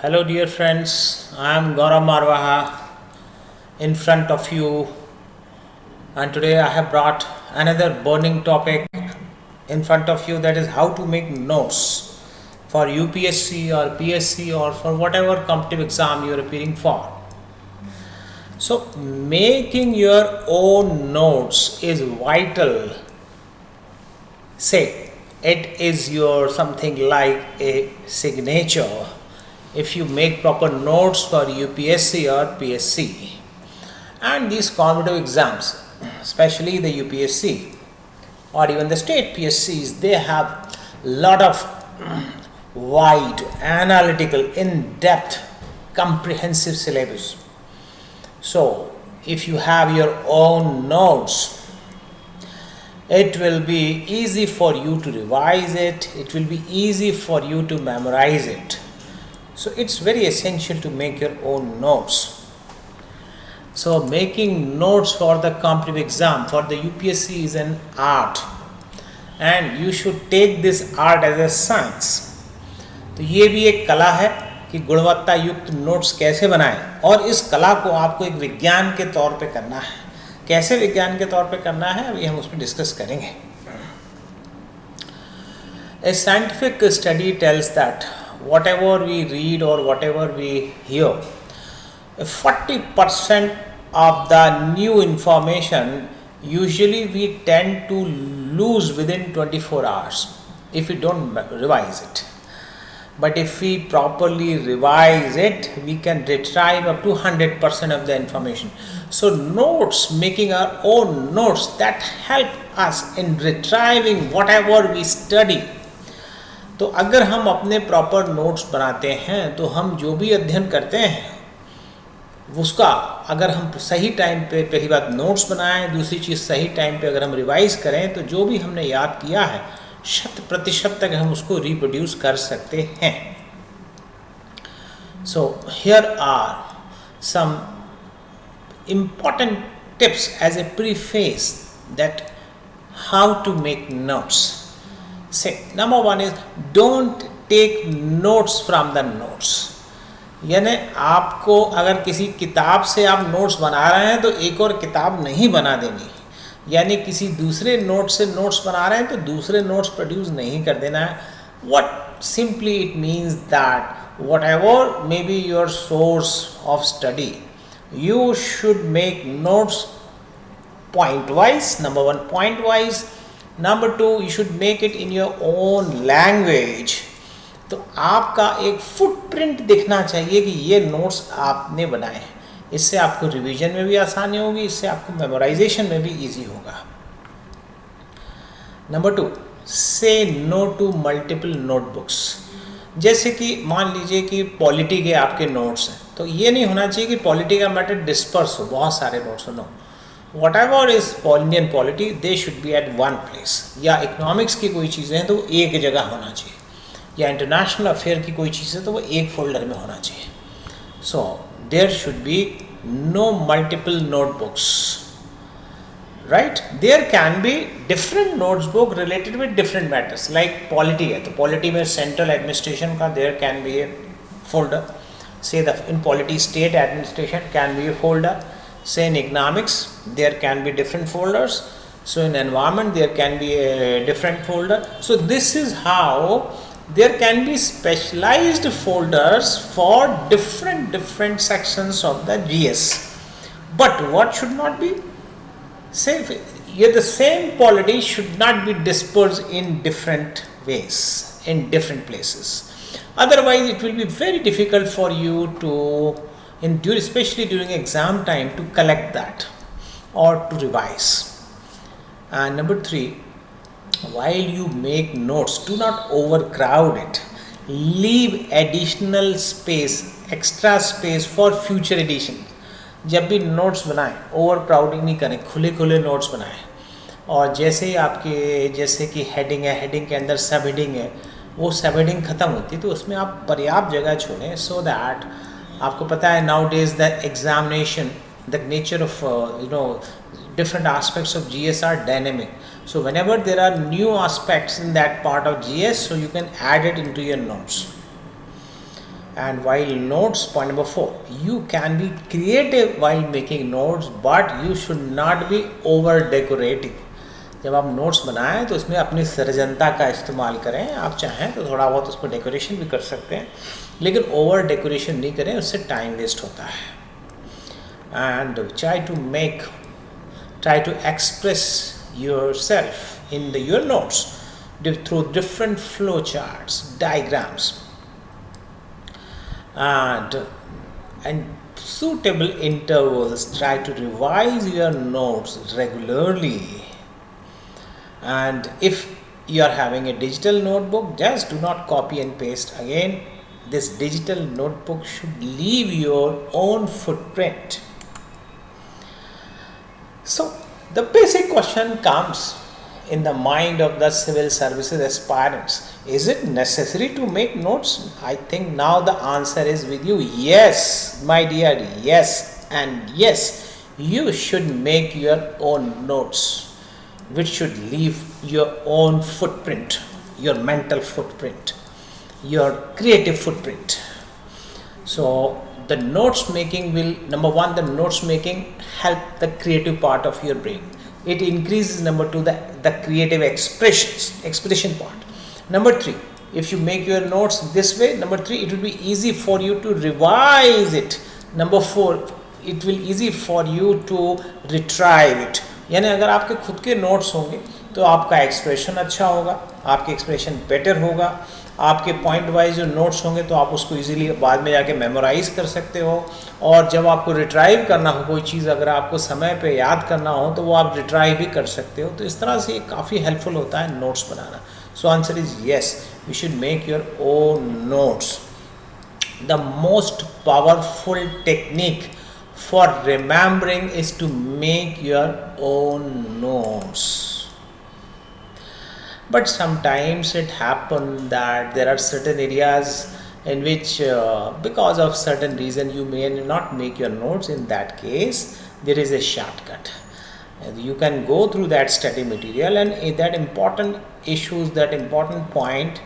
Hello dear friends, I am Gaurav Marwaha in front of you, and today I have brought another burning topic in front of you, that is how to make notes for UPsc or PSC or for whatever competitive exam you are appearing for. So making your own notes is vital. Say it is your something like a signature if you make proper notes for UPSC or PSC and these competitive exams, especially the UPSC or even the state PSCs, they have lot of wide, analytical, in-depth, comprehensive syllabus. So if you have your own notes, it will be easy for you to revise it, it will be easy for you to memorize it. So it's very essential to make your own notes. So making notes for the competitive exam for the UPSC is an art, and you should take this art as a science. तो ये भी एक कला है कि गुणवत्ता युक्त notes कैसे बनाएं, और इस कला को आपको एक विज्ञान के तौर पे करना है. कैसे विज्ञान के तौर पे करना है अभी हम उस पर डिस्कस करेंगे. A scientific study tells that whatever we read or whatever we hear, 40% of the new information usually we tend to lose within 24 hours if we don't revise it. But if we properly revise it, we can retrieve up to 100% of the information. So notes, making our own notes, that help us in retrieving whatever we study. तो अगर हम अपने proper notes बनाते हैं तो हम जो भी अध्ययन करते हैं उसका अगर हम सही टाइम पे, पहली बात नोट्स बनाएं, दूसरी चीज़ सही टाइम पे अगर हम रिवाइज करें तो जो भी हमने याद किया है 100% तक हम उसको रिप्रोड्यूस कर सकते हैं. So here are some important tips as a preface that how to make notes. Say number one is don't take notes from the notes. यानी आपको अगर किसी किताब से आप नोट्स बना रहे हैं तो एक और किताब नहीं बना देनी, यानी किसी दूसरे नोट से नोट्स बना रहे हैं तो दूसरे नोट्स प्रोड्यूस नहीं कर देना है. What simply it means that whatever may be your source of study, you should make notes point wise. Number one, point wise. Number two, you should make it in your own language. तो आपका एक footprint दिखना चाहिए कि ये notes आपने बनाए हैं. इससे आपको रिवीजन में भी आसानी होगी, इससे आपको मेमोराइजेशन में भी इजी होगा. नंबर टू, से नो टू मल्टीपल नोटबुक्स. जैसे कि मान लीजिए कि पॉलिटी के आपके नोट्स हैं, तो ये नहीं होना चाहिए कि पॉलिटी का मैटर डिस्पर्स हो, बहुत सारे नोट्स हो. No, whatever is Indian polity, they should be at one place. या इकोनॉमिक्स की कोई चीज़ें हैं तो वो एक जगह होना चाहिए, या इंटरनेशनल अफेयर की कोई चीज़ है तो वो एक फोल्डर में होना चाहिए. So there should be no multiple notebooks, right. There can be different notebook related with different matters. Like polity है तो पॉलिटी में सेंट्रल एडमिनिस्ट्रेशन का there can be a folder. Say the in polity state administration can be a folder. Say in economics there can be different folders, so in environment there can be a different folder. So this is how there can be specialized folders for different sections of the GS. But what should not be, say the same polity should not be dispersed in different ways in different places. Otherwise it will be very difficult for you to especially during exam time to collect that or to revise. And number three, while you make notes, do not overcrowd it. Leave additional space, extra space for future edition. जब भी notes बनाएं over crowding नहीं करें, खुले खुले notes बनाएं. और जैसे आपके जैसे कि हेडिंग है, हेडिंग के अंदर सब हेडिंग है, वो सब हेडिंग ख़त्म होती है तो उसमें आप पर्याप्त जगह छोड़ें. सो दैट आपको पता है now days the examination, the nature of different aspects of GS are dynamic. So whenever there are new aspects in that part of GS, so you can add it into your notes. And while notes, point number 4, you can be creative while making notes, but you should not be over decorative. जब आप notes बनाएं तो उसमें अपनी सृजनता का इस्तेमाल करें. आप चाहें तो थोड़ा बहुत उसको डेकोरेशन भी कर सकते हैं, लेकिन ओवर डेकोरेशन नहीं करें, उससे टाइम वेस्ट होता है. And try to express yourself in your notes through different flow charts, diagrams, and suitable intervals. Try to revise your notes regularly. And if you are having a digital notebook, just do not copy and paste again. This digital notebook should leave your own footprint. So the basic question comes in the mind of the civil services aspirants: is it necessary to make notes? I think now the answer is with you. Yes, my dear, yes, and yes, you should make your own notes, which should leave your own footprint, your mental footprint, your creative footprint. So the notes making will, number one, the notes making help the creative part of your brain. It increases, number two, the creative expression part. Number three, if you make your notes this way, number three, it will be easy for you to revise it. Number four, it will easy for you to retrieve it. यानी अगर आपके खुद के notes होंगे तो आपका expression अच्छा होगा, आपके एक्सप्रेशन बेटर होगा. आपके पॉइंट वाइज जो नोट्स होंगे तो आप उसको इजीली बाद में जाके मेमोराइज कर सकते हो. और जब आपको रिट्राइव करना हो कोई चीज़, अगर आपको समय पे याद करना हो तो वो आप रिट्राइव भी कर सकते हो. तो इस तरह से काफ़ी हेल्पफुल होता है notes banana. So answer is yes, you should make your own notes. The most powerful technique for remembering is to make your own notes. But sometimes it happens that there are certain areas in which because of certain reason you may not make your notes. In that case, there is a shortcut. You can go through that study material, and that important issues, that important point,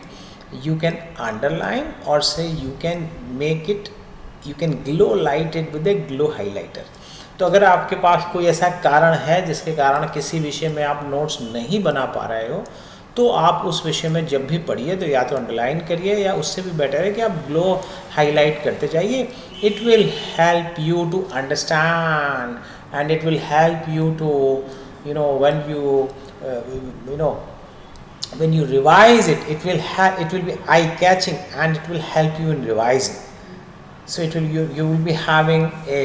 you can underline, or say you can make it, you can glow light it with a glow highlighter. तो अगर आपके पास कोई ऐसा कारण है जिसके कारण किसी विषय में आप नोट्स नहीं बना पा रहे हो, तो आप उस विषय में जब भी पढ़िए तो या तो अंडरलाइन करिए, या उससे भी बेटर है कि आप ग्लो हाईलाइट करते जाइए. It will help you to understand, and it will help you to when you revise it, it will be eye catching, and it will help you in revising. So you will be having a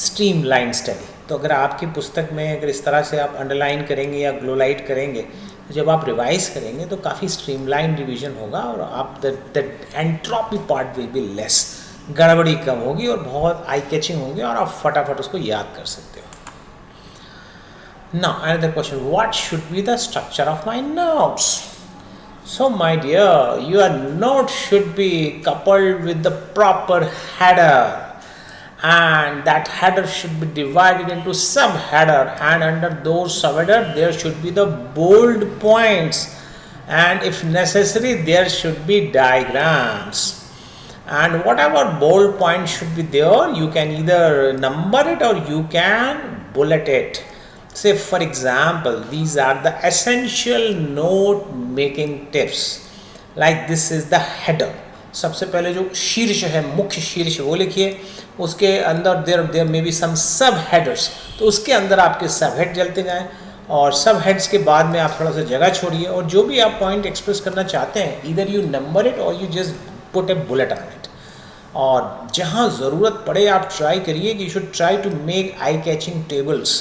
streamlined study. तो अगर आपकी पुस्तक में अगर इस तरह से आप अंडरलाइन करेंगे या ग्लो लाइट करेंगे, तो जब आप रिवाइज करेंगे तो काफ़ी स्ट्रीमलाइन रिवीजन होगा, और आप the entropy part will be less, गड़बड़ी कम होगी और बहुत आई कैचिंग होंगे, और आप फटाफट उसको याद कर सकते हो. Now another question: what should be the structure of my notes? So my dear, your note should be coupled with the proper header, and that header should be divided into subheader, and under those subheader there should be the bold points, and if necessary there should be diagrams. And whatever bold point should be there, you can either number it or you can bullet it. Say for example, these are the essential note making tips. Like this is the header. सबसे पहले जो शीर्ष है, मुख्य शीर्ष, वो लिखिए. उसके अंदर there may be some sub headers, तो उसके अंदर आपके सब हेड चलते जाएं, और सब हेड्स के बाद में आप थोड़ा सा जगह छोड़िए, और जो भी आप पॉइंट एक्सप्रेस करना चाहते हैं, either you number it or you just put a bullet on it. और जहाँ ज़रूरत पड़े आप ट्राई करिए कि you should try to make eye catching tables,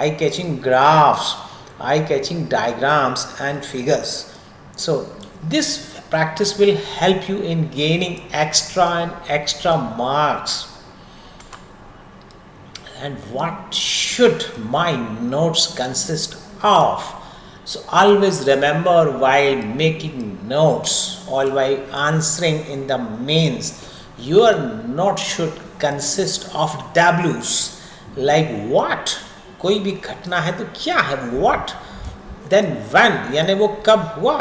eye-catching graphs, eye-catching diagrams and figures. So this practice will help you in gaining extra and extra marks. And what should my notes consist of? So always remember, while making notes or while answering in the mains, your note should consist of W's. Like what? कोई भी घटना है तो क्या है, what, then when यानी वो कब हुआ,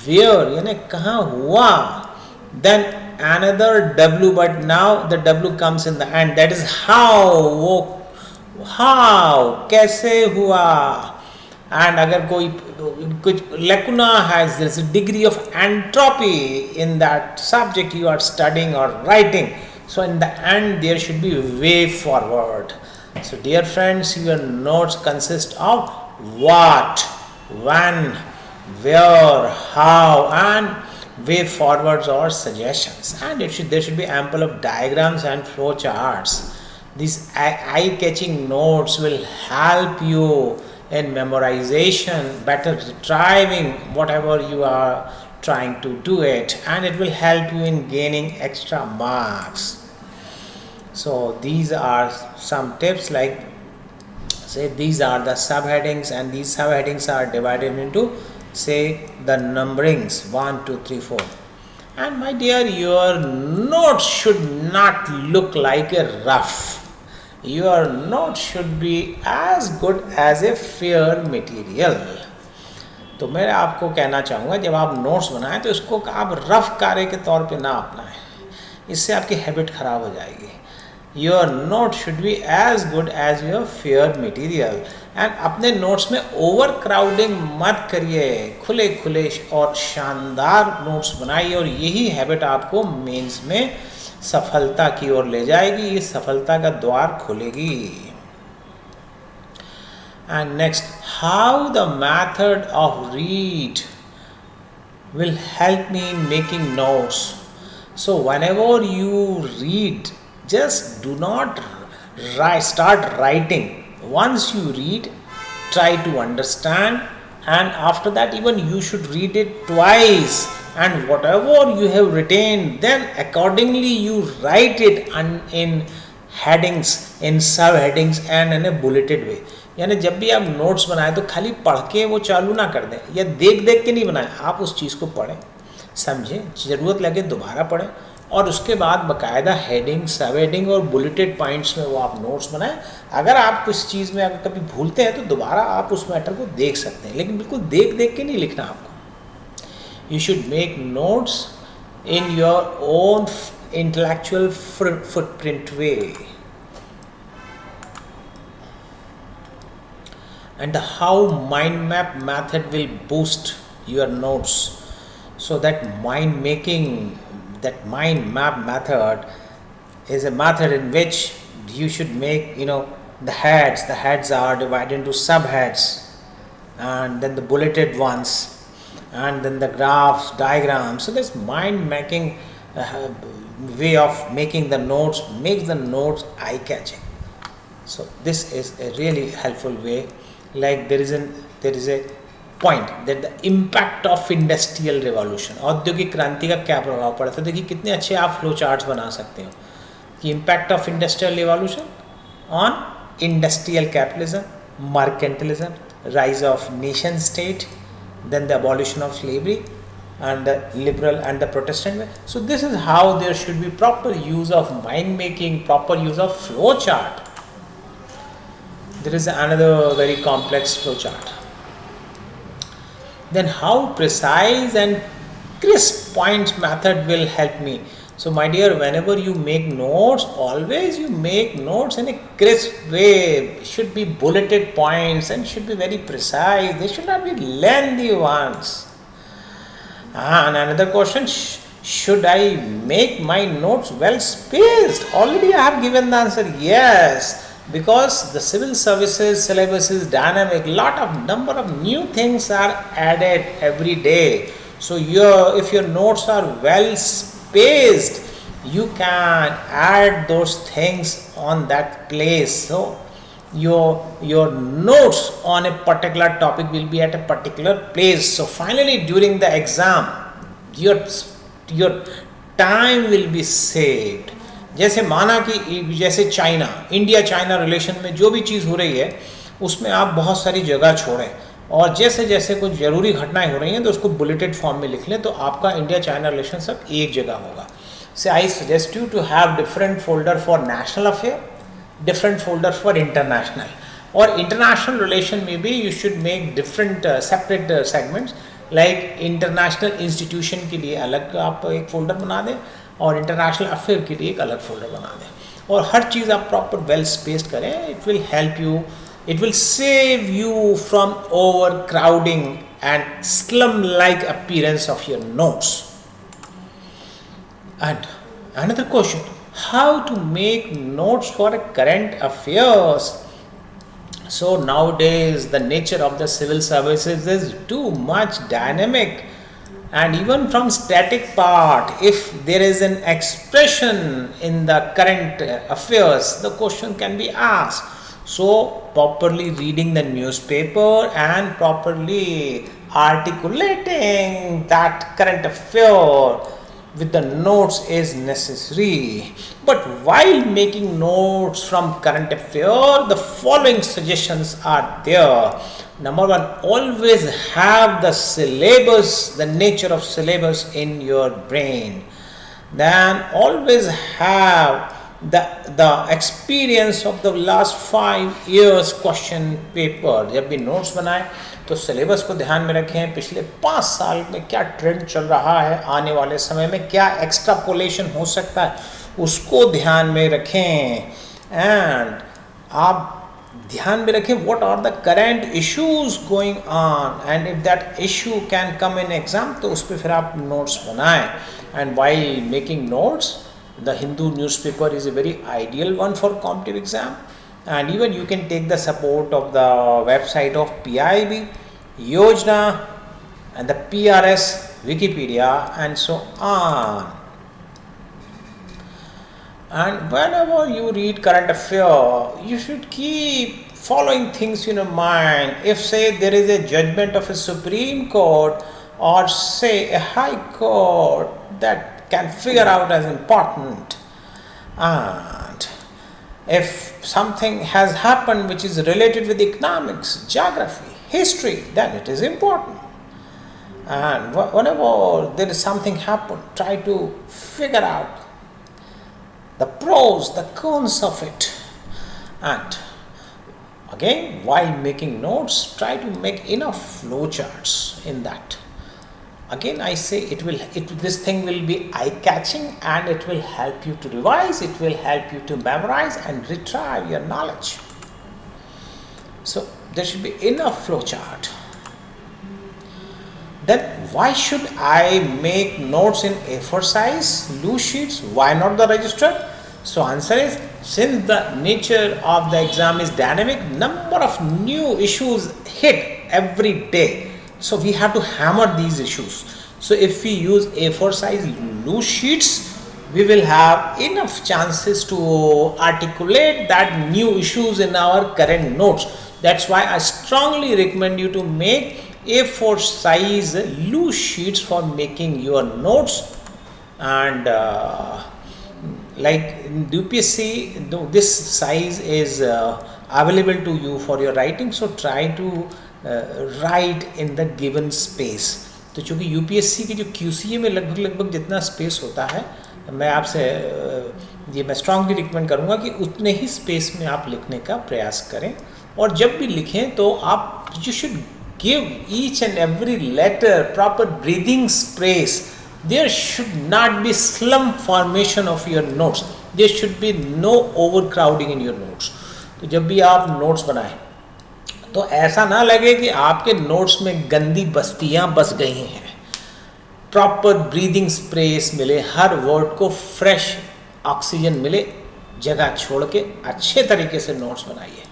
where यानी कहाँ हुआ, then another W, but now the W comes in the end. That is how, how, कैसे हुआ. And अगर कोई कुछ lacuna has, there is a degree of entropy in that subject you are studying or writing. So in the end there should be way forward. So dear friends, your notes consist of what, when, where, how, and way forwards or suggestions. And there should be ample of diagrams and flow charts. These eye-catching notes will help you in memorization, better retrieving whatever you are trying to do it, and it will help you in gaining extra marks. So these are some tips, like say these are the subheadings, and these subheadings are divided into, say, the numberings 1, 2, 3, 4. And my dear, your notes should not look like a rough. Your note should be as good as a fair material. तो मैं आपको कहना चाहूँगा, जब आप notes बनाएं तो इसको आप रफ कार्य के तौर पे ना अपनाएं, इससे आपकी हैबिट ख़राब हो जाएगी. Your note should be as good as your fair material. And अपने नोट्स में ओवर क्राउडिंग मत करिए, खुले खुले और शानदार नोट्स बनाइए, और यही हैबिट आपको मेंस में सफलता की ओर ले जाएगी, ये सफलता का द्वार खोलेगी. And next, how the method of read will help me in making notes. So whenever you read, just do not start writing. Once you read, try to understand, and after that even you should read it twice, and whatever you have retained, then accordingly you write it in headings, in subheadings, and in a bulleted way. यानी जब भी आप notes बनाएं तो खाली पढ़ के वो चालू ना कर दें, या देख देख के नहीं बनाएं. आप उस चीज़ को पढ़ें, समझें, ज़रूरत लगे दोबारा पढ़ें, और उसके बाद बाकायदा हेडिंग, सब हेडिंग और बुलेटेड पॉइंट्स में वो आप नोट्स बनाएं. अगर आप कुछ चीज़ में अगर कभी भूलते हैं तो दोबारा आप उस मैटर को देख सकते हैं, लेकिन बिल्कुल देख देख के नहीं लिखना आपको. You should make notes in your own intellectual footprint way. And how mind map method will boost your notes. So that mind map method is a method in which you should make, the heads are divided into subheads, and then the bulleted ones, and then the graphs, diagrams. So this mind making way of making the notes makes the notes eye catching. So this is a really helpful way. Like there is a point that the impact of industrial revolution, औद्योगिक क्रांति का क्या प्रभाव पड़ा था. देखिए कितने अच्छे आप फ्लो चार्ट्स बना सकते हो कि impact of industrial revolution on industrial capitalism, mercantilism, rise of nation state, then the abolition of slavery, and the liberal and the Protestant way. So this is how there should be proper use of mind making, proper use of flow chart. There is another very complex flow chart. Then how precise and crisp points method will help me. So my dear, whenever you make notes, always you make notes in a crisp way. It should be bulleted points and should be very precise. They should not be lengthy ones. And another question, should I make my notes well spaced? Already I have given the answer, yes. Because the civil services syllabus is dynamic, number of new things are added every day. So if your notes are well spaced, you can add those things on that place. So your notes on a particular topic will be at a particular place. So finally during the exam, your time will be saved. जैसे माना कि जैसे India China relation में जो भी चीज़ हो रही है उसमें आप बहुत सारी जगह छोड़ें, और जैसे जैसे कुछ ज़रूरी घटनाएं हो रही हैं तो उसको बुलेटेड फॉर्म में लिख लें, तो आपका इंडिया चाइना रिलेशन सब एक जगह होगा. So I suggest you to have different folder for national affair, different folder for international, और इंटरनेशनल रिलेशन में भी you should make different separate segments. Like international institution के लिए अलग आप एक फ़ोल्डर बना दें, और इंटरनेशनल अफेयर के लिए एक अलग फोल्डर बना दें, और हर चीज़ आप प्रॉपर वेल स्पेस्ड करें. It will help you, it will save you from overcrowding and slum-like appearance of your notes. And another question, how to make notes for current affairs? So nowadays the nature of the civil services is too much dynamic, and even from static part, if there is an expression in the current affairs, the question can be asked. So properly reading the newspaper and properly articulating that current affair with the notes is necessary. But while making notes from current affair, the following suggestions are there. Number one, always have the syllabus, the nature of syllabus in your brain. Then always have the experience of the last 5 years question paper. जब भी notes बनाएं तो syllabus को ध्यान में रखें, पिछले 5 साल में क्या ट्रेंड चल रहा है, आने वाले समय में क्या एक्स्ट्रापोलेशन हो सकता है, उसको ध्यान में रखें. एंड आप ध्यान में रखें what are the current issues going on, and if that issue can come in exam, तो उस पर फिर आप नोट्स बनाएं. And while making notes, the Hindu newspaper is a very ideal one for competitive exam, and even you can take the support of the website of PIB, Yojana, and the PRS, Wikipedia, and so on. And whenever you read current affair, you should keep following things in your mind. If say there is a judgment of a Supreme Court, or say a High Court, that can figure out as important, and if something has happened which is related with economics, geography, history, then it is important. And whenever there is something happen, try to figure out the pros, the cons of it. And again, while making notes, try to make enough flowcharts in that. Again I say this thing will be eye-catching, and it will help you to revise, it will help you to memorize and retrieve your knowledge. So there should be enough flowchart. Then why should I make notes in A4 size, loose sheets? Why not the register? So answer is, since the nature of the exam is dynamic, number of new issues hit every day. So we have to hammer these issues. So if we use A4 size loose sheets, we will have enough chances to articulate that new issues in our current notes. That's why I strongly recommend you to make A4 size loose sheets for making your notes. And like in UPsc, this size is available to you for your writing. So try to right in the given space. तो चूँकि UPSC की जो QCA में लगभग जितना space होता है, मैं आपसे ये मैं स्ट्रांगली रिकमेंड करूँगा कि उतने ही स्पेस में आप लिखने का प्रयास करें. और जब भी लिखें तो आप you should give each and every letter proper breathing space. There should not be slum formation of your notes, there should be no overcrowding in your notes. तो जब भी आप नोट्स बनाएं तो ऐसा ना लगे कि आपके नोट्स में गंदी बस्तियां बस गई हैं. प्रॉपर ब्रीदिंग स्पेस मिले, हर वर्ड को फ्रेश ऑक्सीजन मिले, जगह छोड़ के अच्छे तरीके से नोट्स बनाइए.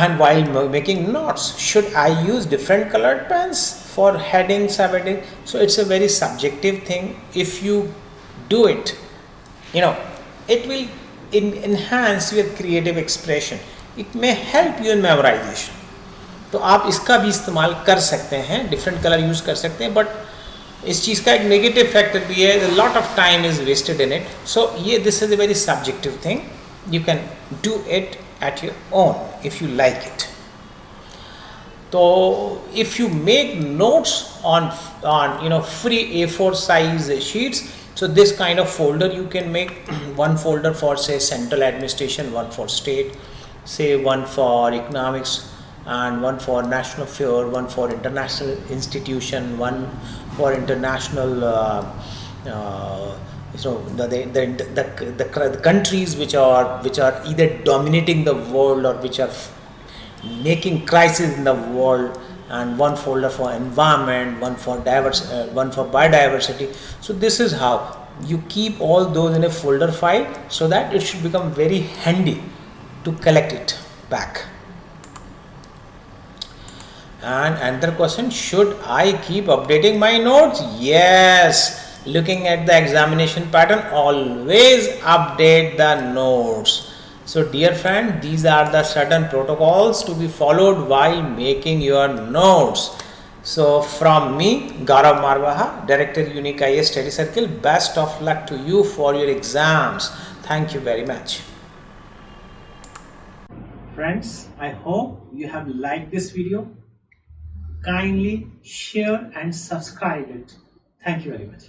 And while making notes, should I use different coloured pens for headings, heading? So it's a very subjective thing. If you do it, you know, it will enhance your creative expression. It may help you in memorization. तो आप इसका भी इस्तेमाल कर सकते हैं, different colour use कर सकते हैं. बट इस चीज़ का एक नेगेटिव फैक्टर भी है, lot of time is wasted in it. So ये this is a very subjective thing. You can do it at your own if you like it. तो if you make notes on free A4 size sheets, so this kind of folder you can make. One folder for say central administration, one for state, say one for economics, and one for national affair, one for international institution, one for international so the countries which are either dominating the world or which are making crisis in the world, and one folder for environment, one for one for biodiversity. So this is how you keep all those in a folder file, so that it should become very handy to collect it back. And another question, should I keep updating my notes? Yes. Looking at the examination pattern, always update the notes. So dear friend, these are the certain protocols to be followed while making your notes. So from me, Gaurav Marwaha, Director Unique IAS Study Circle, best of luck to you for your exams. Thank you very much. Friends, I hope you have liked this video. Kindly share and subscribe it. Thank you very much.